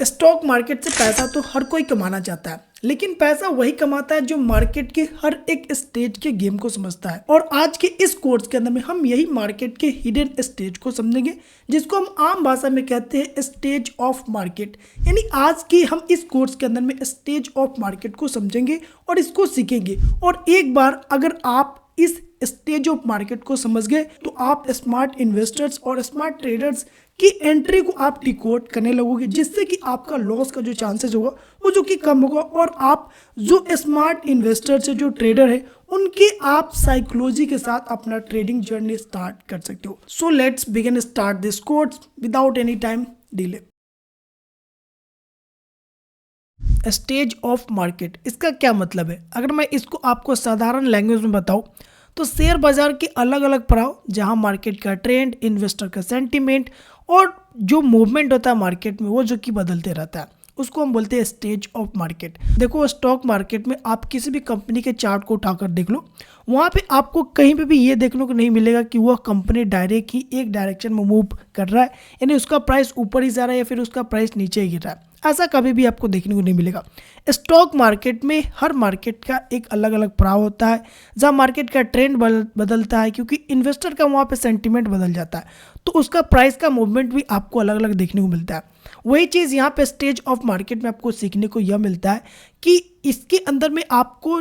Stock market से पैसा तो हर कोई कमाना चाहता है, लेकिन पैसा वही कमाता है जो मार्केट के हर एक स्टेज के गेम को समझता है। और आज के इस कोर्स के अंदर में हम यही मार्केट के हिडन स्टेज को समझेंगे, जिसको हम आम भाषा में कहते हैं स्टेज ऑफ मार्केट। यानी आज की हम इस कोर्स के अंदर में स्टेज ऑफ मार्केट को समझेंगे और इसको सीखेंगे। और एक बार अगर आप इस स्टेज ऑफ मार्केट को समझ गए तो आप स्मार्ट इन्वेस्टर्स और स्मार्ट ट्रेडर्स की एंट्री को आप डिकोड करने लगोगे, जिससे कि आपका लॉस का जो चांसेस होगा वो जो कि कम होगा। और आप जो स्मार्ट इन्वेस्टर्स है, जो ट्रेडर है, उनके आप साइकोलॉजी के साथ अपना ट्रेडिंग जर्नी स्टार्ट कर सकते हो। So let's begin start this course without any time delay. Stage of market, इसका क्या मतलब है? अगर मैं इसको आपको साधारण लैंग्वेज में बताऊं तो शेयर बाजार के अलग अलग पड़ाव, जहां मार्केट का ट्रेंड, इन्वेस्टर का सेंटीमेंट और जो मूवमेंट होता है मार्केट में वो जो कि बदलते रहता है, उसको हम बोलते हैं स्टेज ऑफ मार्केट। देखो, स्टॉक मार्केट में आप किसी भी कंपनी के चार्ट को उठाकर देख लो, वहाँ पे आपको कहीं पे भी ये देखने को नहीं मिलेगा कि वह कंपनी डायरेक्ट ही एक डायरेक्शन में मूव कर रहा है, यानी उसका प्राइस ऊपर ही जा रहा है या फिर उसका प्राइस नीचे ही गिर रहा है। ऐसा कभी भी आपको देखने को नहीं मिलेगा। स्टॉक मार्केट में हर मार्केट का एक अलग अलग पड़ाव होता है, जहाँ मार्केट का ट्रेंड बदलता है, क्योंकि इन्वेस्टर का वहाँ पे सेंटीमेंट बदल जाता है, तो उसका प्राइस का मूवमेंट भी आपको अलग अलग देखने को मिलता है। वही चीज़ यहाँ पे स्टेज ऑफ मार्केट में आपको सीखने को यह मिलता है कि इसके अंदर में आपको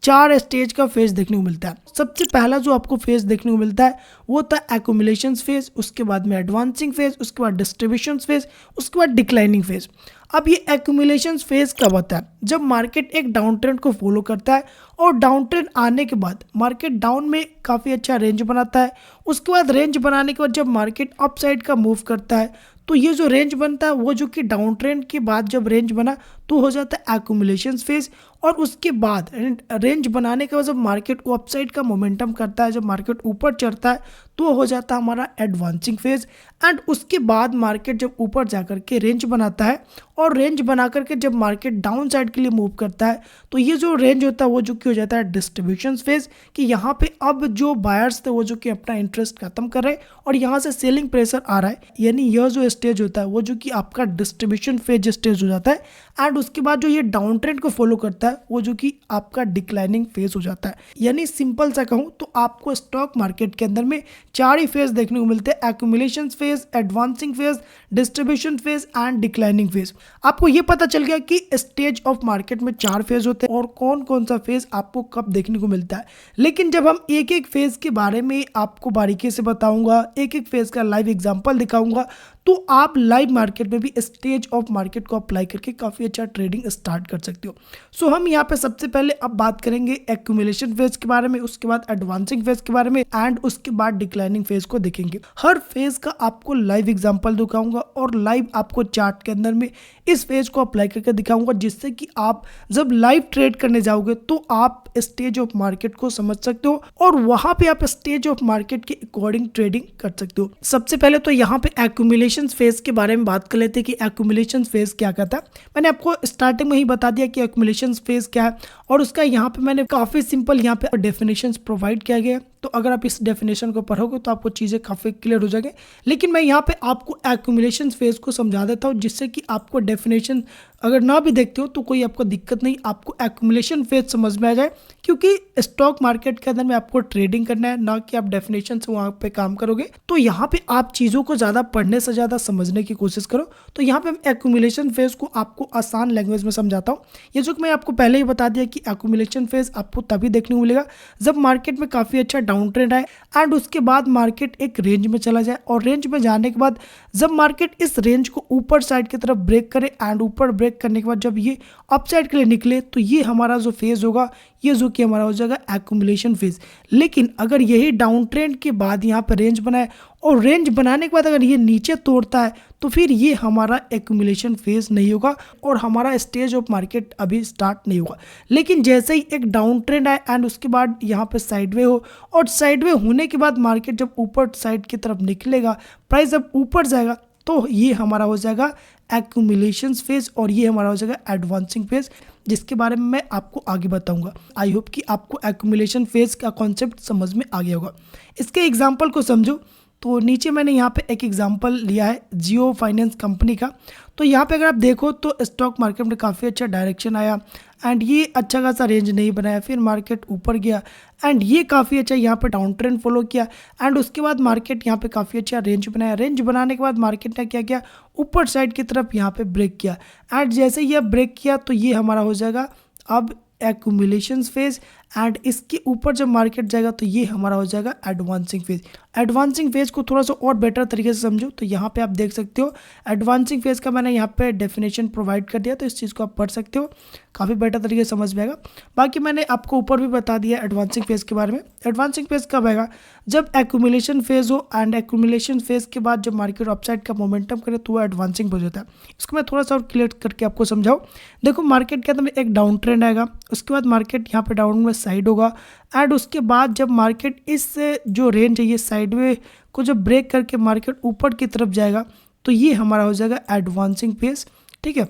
4 स्टेज का फेज देखने को मिलता है। सबसे पहला जो आपको फेज देखने को मिलता है वो था एक्यूमुलेशन फेज, उसके बाद में एडवांसिंग फेज, उसके बाद डिस्ट्रीब्यूशन फेज, उसके बाद डिक्लाइनिंग फेज। अब ये एक्यूमुलेशन फेज कब होता है? जब मार्केट एक डाउन ट्रेंड को फॉलो करता है और डाउन ट्रेंड आने के बाद मार्केट डाउन में काफ़ी अच्छा रेंज बनाता है। उसके बाद रेंज बनाने के बाद जब मार्केट अप साइड का मूव करता है, तो ये जो रेंज बनता है वो जो कि डाउन ट्रेंड के बाद जब रेंज बना तो हो जाता है एक्यूमुलेशन फेज। और उसके बाद रेंज बनाने के बाद जब मार्केट अपसाइड का मोमेंटम करता है, जब मार्केट ऊपर चढ़ता है, तो हो जाता है हमारा एडवांसिंग फेज। एंड उसके बाद मार्केट जब ऊपर जाकर के रेंज बनाता है और रेंज बना करके जब मार्केट डाउन साइड के लिए मूव करता है, तो ये जो रेंज होता है वो जो कि हो जाता है डिस्ट्रीब्यूशन फेज, कि यहाँ पे अब जो बायर्स थे वो जो कि अपना इंटरेस्ट खत्म कर रहे हैं और यहाँ से सेलिंग प्रेशर आ रहा है। यानी यह जो स्टेज होता है वो जो कि आपका डिस्ट्रीब्यूशन फेज स्टेज हो जाता है। एंड उसके बाद जो ये डाउन ट्रेंड को फॉलो करता है वो जो कि आपका डिक्लाइनिंग फेज हो जाता है। यानी सिंपल सा कहूँ तो आपको स्टॉक मार्केट के अंदर में 4 ही फेज देखने को मिलते हैं: accumulation phase, advancing phase, distribution phase and declining phase. आपको ये पता चल गया कि स्टेज ऑफ मार्केट में 4 फेज होते हैं और कौन कौन सा फेज आपको कब देखने को मिलता है। लेकिन जब हम एक एक फेज के बारे में आपको बारीकी से बताऊंगा, एक एक फेज का लाइव एग्जांपल दिखाऊंगा, तो आप लाइव मार्केट में भी स्टेज ऑफ मार्केट को अप्लाई करके काफ़ी अच्छा ट्रेडिंग स्टार्ट कर सकते हो। सो हम यहाँ पे सबसे पहले अब बात करेंगे एक्यूमुलेशन फेज के बारे में, उसके बाद एडवांसिंग फेज के बारे में एंड उसके बाद डिक्लाइनिंग फेज को देखेंगे। हर फेज का आपको लाइव एग्जांपल दिखाऊंगा और लाइव आपको चार्ट के अंदर में इस फेज को अप्लाई करके दिखाऊंगा, जिससे कि आप जब लाइव ट्रेड करने जाओगे तो आप स्टेज ऑफ मार्केट को समझ सकते हो और वहां पे आप स्टेज ऑफ मार्केट के अकॉर्डिंग ट्रेडिंग कर सकते हो। सबसे पहले तो यहाँ पे एक्यूमुलेशन फेज के बारे में बात कर लेते हैं कि एक्यूमुलेशन फेज क्या कहता है। मैंने आपको स्टार्टिंग में ही बता दिया कि एक्यूमुलेशन फेज क्या है और उसका यहाँ पे मैंने काफी सिंपल यहाँ पे डेफिनेशंस प्रोवाइड किया गया है, तो अगर आप इस डेफिनेशन को पढ़ोगे तो आपको चीज़ें काफ़ी क्लियर हो जाएंगे। लेकिन मैं यहाँ पे आपको एक्यूमुलेशन फेज को समझा देता हूँ, जिससे कि आपको डेफिनेशन अगर ना भी देखते हो तो कोई आपको दिक्कत नहीं, आपको एक्यूमुलेशन फेज समझ में आ जाए, क्योंकि स्टॉक मार्केट के अंदर में आपको ट्रेडिंग करना है, ना कि आप डेफिनेशन से वहाँ पे काम करोगे। तो यहाँ पे आप चीज़ों को ज़्यादा पढ़ने से ज़्यादा समझने की कोशिश करो। तो यहाँ पे मैं एक्यूमुलेशन फेज को आपको आसान लैंग्वेज में समझाता हूँ। ये जो मैं आपको पहले ही बता दिया कि एक्यूमुलेशन फेज आपको तभी देखने को मिलेगा जब मार्केट में काफ़ी अच्छा डाउन ट्रेंड आए एंड उसके बाद मार्केट एक रेंज में चला जाए, और रेंज में जाने के बाद जब मार्केट इस रेंज को ऊपर साइड की तरफ ब्रेक करे एंड ऊपर ब्रेक करने के बाद जब ये अप साइड के लिए निकले, तो ये हमारा जो फेज होगा ये जो कि हमारा हो जाएगा एक्यूमुलेशन फेज। लेकिन अगर यही डाउन ट्रेंड के बाद यहाँ पर रेंज बनाए और रेंज बनाने के बाद अगर ये नीचे तोड़ता है, तो फिर ये हमारा एक्यूमुलेशन फेज नहीं होगा और हमारा स्टेज ऑफ मार्केट अभी स्टार्ट नहीं होगा। लेकिन जैसे ही एक डाउन ट्रेंड आए एंड उसके बाद यहाँ पे साइडवे हो, और साइडवे होने के बाद मार्केट जब ऊपर साइड की तरफ निकलेगा, प्राइस जब ऊपर जाएगा, तो ये हमारा हो जाएगा एक्यूमुलेशन फेज और ये हमारा हो जाएगा एडवांसिंग फेज, जिसके बारे में मैं आपको आगे बताऊंगा। आई होप कि आपको एक्यूमुलेशन फेज का कॉन्सेप्ट समझ में आ गया होगा। इसके एग्जांपल को समझो। तो नीचे मैंने यहाँ पे एक एग्जांपल लिया है जियो फाइनेंस कंपनी का। तो यहाँ पे अगर आप देखो तो स्टॉक मार्केट में काफ़ी अच्छा डायरेक्शन आया एंड ये अच्छा खासा रेंज नहीं बनाया, फिर मार्केट ऊपर गया एंड ये काफ़ी अच्छा यहाँ पे डाउन ट्रेंड फॉलो किया एंड उसके बाद मार्केट यहाँ पे काफ़ी अच्छा रेंज बनाया। रेंज बनाने के बाद मार्केट ने क्या किया, ऊपर साइड की तरफ यहाँ पे ब्रेक किया एंड जैसे ये ब्रेक किया तो ये हमारा हो जाएगा अब एक्यूमुलेशन फेज एंड इसके ऊपर जब मार्केट जाएगा तो ये हमारा हो जाएगा एडवांसिंग फेज। एडवांसिंग फेज को थोड़ा सा और बेटर तरीके से समझो तो यहाँ पे आप देख सकते हो एडवांसिंग फेज का मैंने यहाँ पे डेफिनेशन प्रोवाइड कर दिया, तो इस चीज़ को आप पढ़ सकते हो, काफ़ी बेटर तरीके से समझ में आएगा। बाकी मैंने आपको ऊपर भी बता दिया एडवांसिंग फेज के बारे में। एडवांसिंग फेज कब आएगा, जब एक्यूमुलेशन फेज हो एंड एक्यूमुलेशन फेज के बाद जब मार्केट अपसाइड का मोमेंटम करे तो वो एडवांसिंग हो जाता है। इसको मैं थोड़ा सा और क्लियर करके आपको समझाऊँ। देखो मार्केट के अंदर एक डाउन ट्रेंड आएगा, उसके बाद मार्केट यहाँ पे डाउन में साइड होगा एंड उसके बाद जब मार्केट इस जो रेंज है ये साइडवे को जब ब्रेक करके मार्केट ऊपर की तरफ जाएगा तो ये हमारा हो जाएगा एडवांसिंग फेज, ठीक है।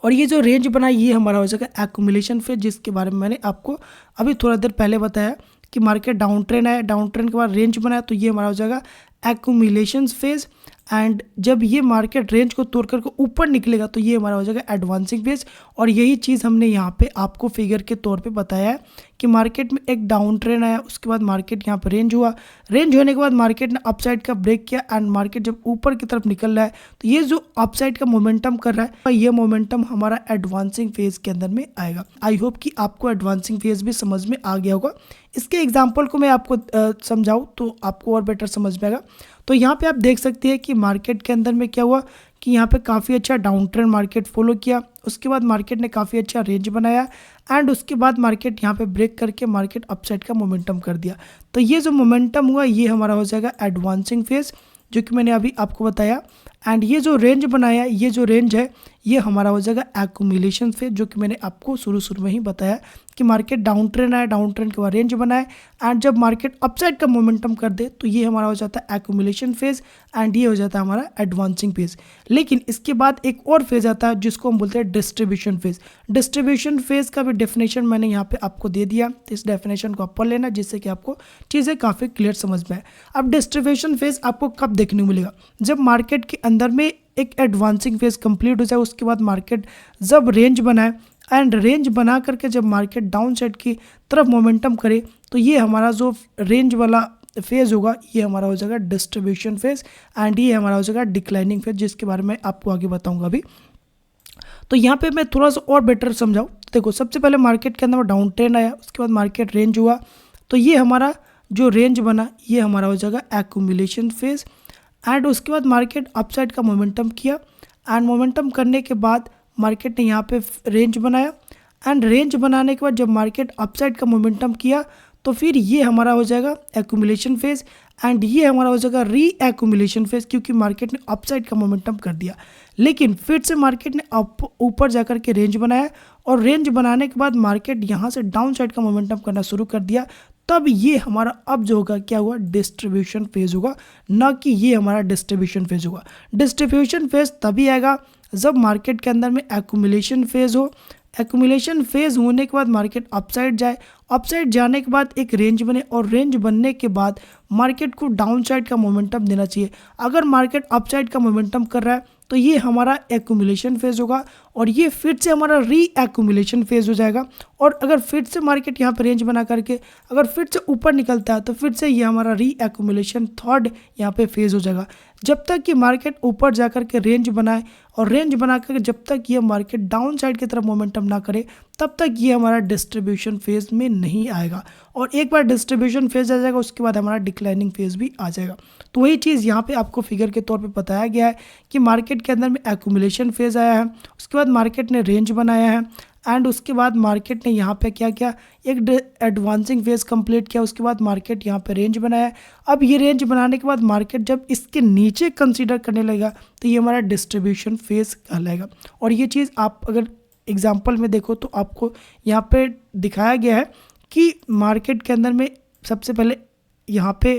और ये जो रेंज बना ये हमारा हो जाएगा एक्यूमुलेशन फेज, जिसके बारे में मैंने आपको अभी थोड़ा देर पहले बताया कि मार्केट डाउन ट्रेंड आया, डाउन ट्रेंड के बाद रेंज बनाया तो ये हमारा हो जाएगा एक्यूमुलेशन फेज एंड जब ये मार्केट रेंज को तोड़ करके ऊपर निकलेगा तो ये हमारा हो जाएगा एडवांसिंग फेज। और यही चीज़ हमने यहाँ पे आपको फिगर के तौर पे बताया है कि मार्केट में एक डाउन ट्रेंड आया, उसके बाद मार्केट यहाँ पे रेंज हुआ, रेंज होने के बाद मार्केट ने अपसाइड का ब्रेक किया एंड मार्केट जब ऊपर की तरफ निकल रहा है तो ये जो अपसाइड का मोमेंटम कर रहा है ये मोमेंटम हमारा एडवांसिंग फेज के अंदर में आएगा। आई होप कि आपको एडवांसिंग फेज भी समझ में आ गया होगा। इसके एग्जाम्पल को मैं आपको समझाऊँ तो आपको और बेटर समझ में आएगा। तो यहाँ पे आप देख सकते हैं कि मार्केट के अंदर में क्या हुआ कि यहाँ पे काफ़ी अच्छा डाउन ट्रेंड मार्केट फॉलो किया, उसके बाद मार्केट ने काफ़ी अच्छा रेंज बनाया एंड उसके बाद मार्केट यहाँ पे ब्रेक करके मार्केट अपसाइड का मोमेंटम कर दिया। तो ये जो मोमेंटम हुआ ये हमारा हो जाएगा एडवांसिंग फेज, जो कि मैंने अभी आपको बताया एंड ये जो रेंज बनाया ये जो रेंज है ये हमारा हो जाएगा एक्यूमुलेशन फेज, जो कि मैंने आपको शुरू में ही बताया कि मार्केट डाउन ट्रेंड आया, डाउन ट्रेंड के बाद रेंज बनाए एंड जब मार्केट अपसाइड का मोमेंटम कर दे तो ये हमारा हो जाता है एक्यूमुलेशन फेज एंड ये हो जाता है हमारा एडवांसिंग फेज। लेकिन इसके बाद एक और फेज आता है जिसको हम बोलते हैं डिस्ट्रीब्यूशन फेज। डिस्ट्रीब्यूशन फेज का भी डेफिनेशन मैंने यहाँ पे आपको दे दिया, तो इस डेफिनेशन को आप पढ़ लेना जिससे कि आपको चीज़ें काफ़ी क्लियर समझ में आए। अब डिस्ट्रीब्यूशन फेज आपको कब देखने को मिलेगा, जब मार्केट के अंदर में एक एडवांसिंग फेज कंप्लीट हो जाए, उसके बाद मार्केट जब रेंज बनाए एंड रेंज बना करके जब मार्केट डाउन साइड की तरफ मोमेंटम करे तो ये हमारा जो रेंज वाला फेज होगा ये हमारा हो जाएगा डिस्ट्रीब्यूशन फेज एंड ये हमारा हो जाएगा डिक्लाइनिंग फेज, जिसके बारे में आपको आगे बताऊंगा अभी। तो यहाँ पे मैं थोड़ा सा और बेटर समझाऊँ। देखो सबसे पहले मार्केट के अंदर डाउन ट्रेंड आया, उसके बाद मार्केट रेंज हुआ तो ये हमारा जो रेंज बना ये हमारा हो जाएगा एक्यूमुलेशन फेज एंड उसके बाद मार्केट अपसाइड का मोमेंटम किया एंड मोमेंटम करने के बाद मार्केट ने यहाँ पे रेंज बनाया एंड रेंज बनाने के बाद जब मार्केट अपसाइड का मोमेंटम किया तो फिर ये हमारा हो जाएगा एक्यूमुलेशन फेज एंड ये हमारा हो जाएगा री एक्यूमुलेशन फेज, क्योंकि मार्केट ने अपसाइड का मोमेंटम कर दिया। लेकिन फिर से मार्केट ने ऊपर जाकर के रेंज बनाया और रेंज बनाने के बाद मार्केट यहाँ से डाउन साइड का मोमेंटम करना शुरू कर दिया, तब ये हमारा अब जो होगा क्या हुआ डिस्ट्रीब्यूशन फेज होगा, ना कि ये हमारा डिस्ट्रीब्यूशन फेज होगा। डिस्ट्रीब्यूशन फेज तभी आएगा जब मार्केट के अंदर में एक्यूमुलेशन फेज हो। एक्यूमुलेशन फेज होने के बाद मार्केट अपसाइड जाए, अपसाइड जाने के बाद एक रेंज बने और रेंज बनने के बाद मार्केट को डाउन साइड का मोमेंटम देना चाहिए। अगर मार्केट अपसाइड का मोमेंटम कर रहा है तो ये हमारा एक्यूमुलेशन फेज होगा और ये फिर से हमारा री एक्यूमुलेशन फेज हो जाएगा। और अगर फिर से मार्केट यहाँ पे रेंज बना करके अगर फिर से ऊपर निकलता है तो फिर से ये हमारा री एक्यूमुलेशन थर्ड यहाँ पे फेज हो जाएगा, जब तक कि मार्केट ऊपर जाकर के रेंज बनाए और रेंज बना करके जब तक ये मार्केट डाउन साइड की तरफ मोमेंटम ना करे तब तक ये हमारा डिस्ट्रीब्यूशन फेज में नहीं आएगा। और एक बार डिस्ट्रीब्यूशन फेज आ जाएगा उसके बाद हमारा डिक्लाइनिंग फेज भी आ जाएगा। तो वही चीज़ यहाँ पे आपको फिगर के तौर पे बताया गया है कि मार्केट के अंदर में एक्यूमुलेशन फेज आया है, उसके बाद मार्केट ने रेंज बनाया है एंड उसके बाद मार्केट ने यहाँ पे क्या किया, एक एडवांसिंग फेज कंप्लीट किया, उसके बाद मार्केट यहाँ पे रेंज बनाया। अब ये रेंज बनाने के बाद मार्केट जब इसके नीचे कंसीडर करने लगेगा तो ये हमारा डिस्ट्रीब्यूशन फेज कहलाएगा। और ये चीज़ आप अगर एग्जाम्पल में देखो तो आपको यहाँ पे दिखाया गया है कि मार्केट के अंदर में सबसे पहले यहाँ पे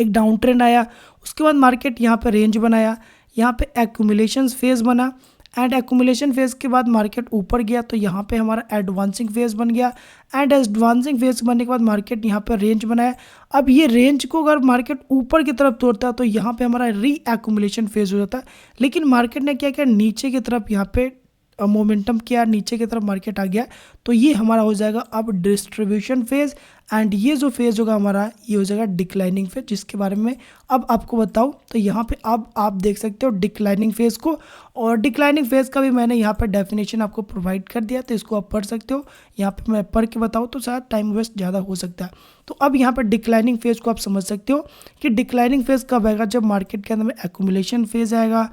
एक डाउन ट्रेंड आया, उसके बाद मार्केट यहाँ पे रेंज बनाया, यहाँ पे एक्यूमुलेशन फेज बना एंड एक्यूमुलेशन फेज के बाद मार्केट ऊपर गया तो यहाँ पे हमारा एडवांसिंग फेज बन गया एंड एडवांसिंग फेज बनने के बाद मार्केट यहाँ पे रेंज बनाया। अब ये रेंज को अगर मार्केट ऊपर की तरफ तोड़ता है तो यहाँ पे हमारा री एक्यूमुलेशन फेज हो जाता है, लेकिन मार्केट ने क्या किया, नीचे की तरफ यहाँ पे मोमेंटम किया, नीचे की तरफ मार्केट आ गया, तो ये हमारा हो जाएगा अब डिस्ट्रीब्यूशन फेज एंड ये जो फेज होगा हमारा ये हो जाएगा डिक्लाइनिंग फेज, जिसके बारे में अब आपको बताऊं तो यहाँ पे अब आप देख सकते हो डिक्लाइनिंग फेज को, और डिक्लाइनिंग फेज का भी मैंने यहाँ पे डेफिनेशन आपको प्रोवाइड कर दिया, तो इसको आप पढ़ सकते हो। यहाँ पे मैं पढ़ के बताऊँ तो शायद टाइम वेस्ट ज़्यादा हो सकता है। तो अब यहाँ पर डिक्लाइनिंग फेज को आप समझ सकते हो कि डिक्लाइनिंग फेज कब आएगा, जब मार्केट के अंदर में एक्यूमुलेशन फेज आएगा।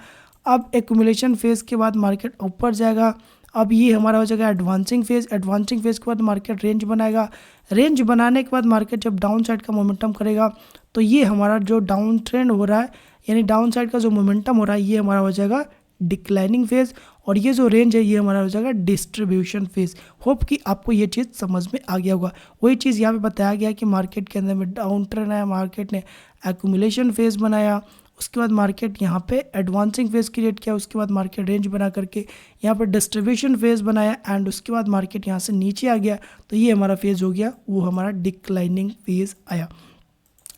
अब एक्यूमुलेशन फेज के बाद मार्केट ऊपर जाएगा, अब ये हमारा हो जाएगा एडवांसिंग फेज। एडवांसिंग फेज के बाद मार्केट रेंज बनाएगा, रेंज बनाने के बाद मार्केट जब डाउन साइड का मोमेंटम करेगा तो ये हमारा जो डाउन ट्रेंड हो रहा है यानी डाउन साइड का जो मोमेंटम हो रहा है ये हमारा हो जाएगा डिक्लाइनिंग फेज, और ये जो रेंज है ये हमारा हो जाएगा डिस्ट्रीब्यूशन फेज। होप कि आपको ये चीज़ समझ में आ गया होगा। वही चीज़ यहाँ पे बताया गया कि मार्केट के अंदर में डाउन ट्रेंड आया, मार्केट ने एक्यूमुलेशन फेज बनाया, उसके बाद मार्केट यहाँ पे एडवांसिंग फेज क्रिएट किया, उसके बाद मार्केट रेंज बना करके यहाँ पे डिस्ट्रीब्यूशन फेज बनाया एंड उसके बाद मार्केट यहाँ से नीचे आ गया, तो ये हमारा फेज हो गया, वो हमारा डिक्लाइनिंग फेज आया,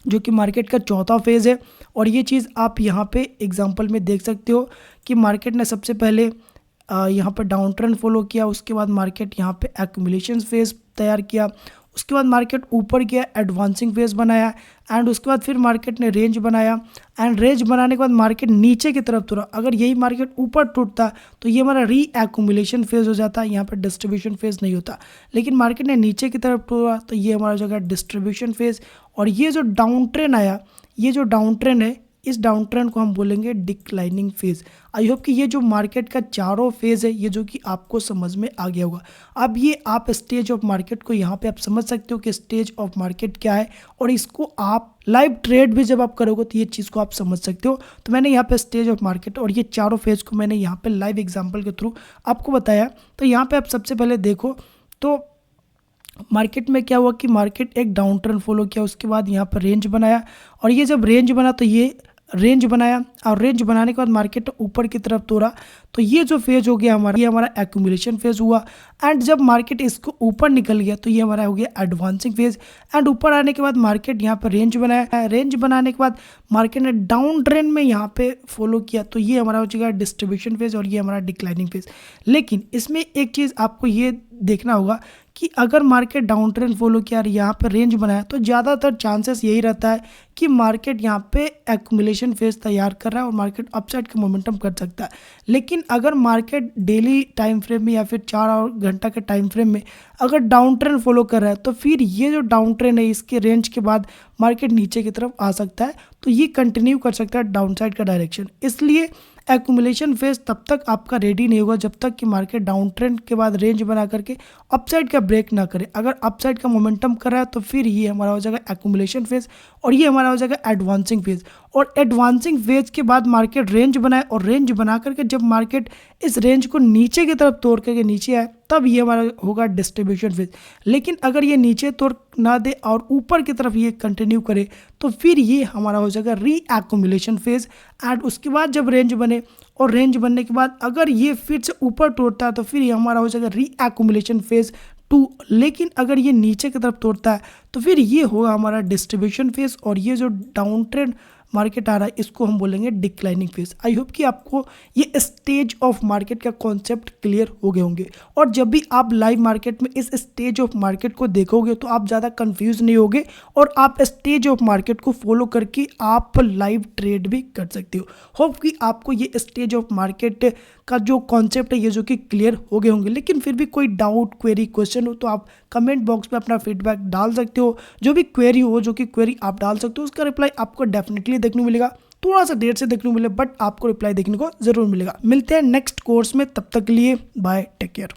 जो कि मार्केट का चौथा फेज है। और ये चीज़ आप यहाँ पे एग्जांपल में देख सकते हो कि मार्केट ने सबसे पहले यहाँ पे डाउन ट्रेंड फॉलो किया, उसके बाद मार्केट यहाँ पे एक्यूमुलेशन फेज तैयार किया, उसके बाद मार्केट ऊपर गया, एडवांसिंग फेज बनाया एंड उसके बाद फिर मार्केट ने रेंज बनाया एंड रेंज बनाने के बाद मार्केट नीचे की तरफ तुरा। अगर यही मार्केट ऊपर टूटता तो ये हमारा री एक्यूमुलेशन फेज हो जाता, यहाँ पर डिस्ट्रीब्यूशन फेज नहीं होता, लेकिन मार्केट ने नीचे की तरफ टूटा तो ये हमारा जगह डिस्ट्रीब्यूशन फेज। और ये जो डाउन ट्रेंड आया, ये जो डाउन ट्रेंड है, इस डाउन ट्रेंड को हम बोलेंगे डिक्लाइनिंग फेज। आई होप कि ये जो मार्केट का चारों फेज है ये जो कि आपको समझ में आ गया होगा। अब ये आप स्टेज ऑफ मार्केट को यहाँ पे आप समझ सकते हो कि स्टेज ऑफ मार्केट क्या है, और इसको आप लाइव ट्रेड भी जब आप करोगे तो ये चीज़ को आप समझ सकते हो। तो मैंने यहाँ पे स्टेज ऑफ मार्केट और ये चारों फेज को मैंने यहाँ पे लाइव एग्जाम्पल के थ्रू आपको बताया। तो यहाँ पे आप सबसे पहले देखो तो मार्केट में क्या हुआ कि मार्केट एक डाउन ट्रेंड फॉलो किया, उसके बाद यहाँ पर रेंज बनाया, और ये जब रेंज बना तो ये रेंज बनाया, और रेंज बनाने के बाद मार्केट ऊपर की तरफ तोड़ा, तो ये जो फेज हो गया हमारा, ये हमारा एक्यूमुलेशन फेज हुआ। एंड जब मार्केट इसको ऊपर निकल गया तो ये हमारा हो गया एडवांसिंग फेज। एंड ऊपर आने के बाद मार्केट यहाँ पर रेंज बनाया, रेंज बनाने के बाद मार्केट ने डाउन ट्रेंड में यहाँ पे फॉलो किया, तो ये हमारा हो जाएगा डिस्ट्रीब्यूशन फेज और ये हमारा डिक्लाइनिंग फेज। लेकिन इसमें एक चीज़ आपको ये देखना होगा कि अगर मार्केट डाउन ट्रेंड फॉलो किया और यहाँ पर रेंज बनाया तो ज़्यादातर चांसेस यही रहता है कि मार्केट यहाँ पे एक्यूमुलेशन फेज तैयार कर रहा है और मार्केट अपसाइड का मोमेंटम कर सकता है। लेकिन अगर मार्केट डेली टाइम फ्रेम में या फिर 4 घंटा के टाइम फ्रेम में अगर डाउन ट्रेंड फॉलो कर रहा है तो फिर ये जो डाउन ट्रेंड है इसके रेंज के बाद मार्केट नीचे की तरफ आ सकता है, तो ये कंटिन्यू कर सकता है डाउन साइड का डायरेक्शन। इसलिए एक्यूमुलेशन फेज तब तक आपका रेडी नहीं होगा जब तक कि मार्केट डाउन ट्रेंड के बाद रेंज बना करके अपसाइड का ब्रेक ना करे। अगर अपसाइड का मोमेंटम कर रहा है तो फिर ये हमारा हो जाएगा एक्यूमुलेशन फेज और ये हमारा हो जाएगा एडवांसिंग फेज। और एडवांसिंग फेज के बाद मार्केट रेंज बनाए और रेंज बना करके जब मार्केट इस रेंज को नीचे की तरफ तोड़ करके नीचे आए तब ये हमारा होगा डिस्ट्रीब्यूशन फेज। लेकिन अगर ये नीचे तोड़ ना दे और ऊपर की तरफ ये कंटिन्यू करे तो फिर ये हमारा हो जाएगा री एक्यूमुलेशन फेज। एंड उसके बाद जब रेंज बने और रेंज बनने के बाद अगर ये फिर से ऊपर तोड़ता है तो फिर ये हमारा हो जाएगा री एक्यूमुलेशन फेज 2। लेकिन अगर ये नीचे की तरफ तोड़ता है तो फिर ये होगा हमारा डिस्ट्रीब्यूशन फेज और ये जो डाउन ट्रेंड मार्केट आ रहा है इसको हम बोलेंगे डिक्लाइनिंग फेज। आई होप कि आपको ये स्टेज ऑफ मार्केट का कॉन्सेप्ट क्लियर हो गए होंगे और जब भी आप लाइव मार्केट में इस स्टेज ऑफ मार्केट को देखोगे तो आप ज़्यादा कंफ्यूज नहीं होगे और आप स्टेज ऑफ मार्केट को फॉलो करके आप लाइव ट्रेड भी कर सकते हो। होप कि आपको ये स्टेज ऑफ मार्केट का जो कॉन्सेप्ट है ये जो कि क्लियर हो गए होंगे। लेकिन फिर भी कोई डाउट क्वेरी क्वेश्चन हो तो आप कमेंट बॉक्स में अपना फीडबैक डाल सकते हो। जो भी क्वेरी हो जो कि क्वेरी आप डाल सकते हो उसका रिप्लाई आपको डेफिनेटली देखने को मिलेगा, थोड़ा सा देर से देखने को मिले बट आपको रिप्लाई देखने को जरूर मिलेगा। मिलते हैं नेक्स्ट कोर्स में, तब तक के लिए बाय, टेक केयर।